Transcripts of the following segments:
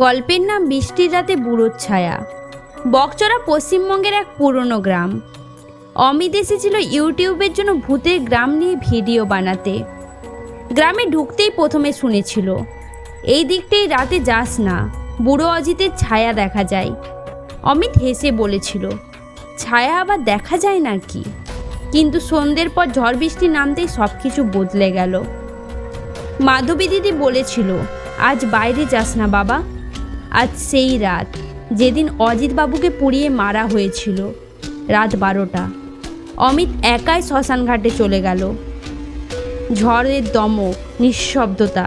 গল্পের নাম বৃষ্টির রাতে বুড়োর ছায়া। বকচড়া পশ্চিমবঙ্গের এক পুরনো গ্রাম। অমিত এসেছিল ইউটিউবের জন্য ভূতের গ্রাম নিয়ে ভিডিও বানাতে। গ্রামে ঢুকতেই প্রথমে শুনেছিল, এই দিকটাই রাতে যাস না, বুড়ো অজিতের ছায়া দেখা যায়। অমিত হেসে বলেছিল, ছায়া আবার দেখা যায় নাকি? কিন্তু সন্ধ্যের পর ঝড় বৃষ্টি নামতেই সব কিছু বদলে গেল। মাধবী দিদি বলেছিল, আজ বাইরে যাস না বাবা। আজ সেই রাত যেদিন অজিত বাবুকে পুড়িয়ে মারা হয়েছিল, রাত 12টা। অমিত একাই শ্মশানঘাটে চলে গেল। ঝড়ের দমক, নিঃশব্দতা,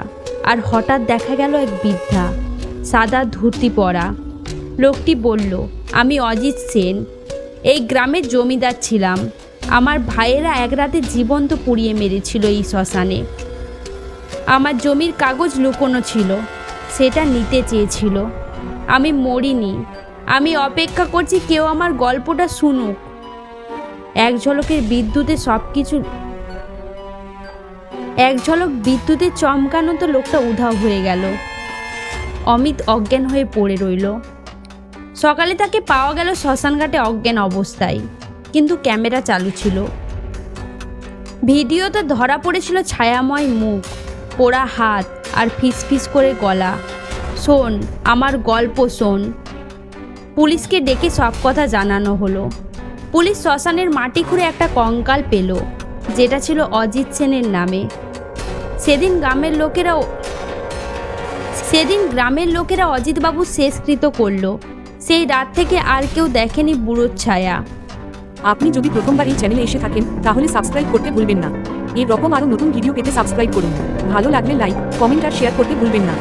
আর হঠাৎ দেখা গেল এক বৃদ্ধা, সাদা ধুতি পরা। লোকটি বলল, আমি অজিত সেন, এই গ্রামের জমিদার ছিলাম। আমার ভাইয়েরা এক রাতে জীবন্ত পুড়িয়ে মেরেছিল এই শ্মশানে। আমার জমির কাগজ লুকোনো ছিল, সেটা নিতে চেয়েছিল। আমি মরিনি, আমি অপেক্ষা করছি কেউ আমার গল্পটা শুনুক। এক ঝলক বিদ্যুতের চমকানো তো লোকটা উধাও হয়ে গেল। অমিত অজ্ঞান হয়ে পড়ে রইল। সকালে তাকে পাওয়া গেল শ্মশানঘাটে অজ্ঞান অবস্থায়, কিন্তু ক্যামেরা চালু ছিল। ভিডিওতে ধরা পড়েছিল ছায়াময় মুখ, পোড়া হাত আর ফিসফিস করে গলা। শোন, আমার গল্প শোন। পুলিশকে ডেকে সব কথা জানানো হলো। পুলিশ শ্মশানের মাটি খুঁড়ে একটা কঙ্কাল পেল, যেটা ছিল অজিত সেনের নামে। সেদিন গ্রামের লোকেরা অজিতবাবু শেষকৃত করলো। সেই রাত থেকে আর কেউ দেখেনি বুড়োর ছায়া। আপনি যদি প্রথমবার এই চ্যানেলে এসে থাকেন তাহলে সাবস্ক্রাইব করতে ভুলবেন না। এরকম আরও নতুন ভিডিও পেতে সাবস্ক্রাইব করুন। ভালো লাগলে লাইক, কমেন্ট আর শেয়ার করতে ভুলবেন না।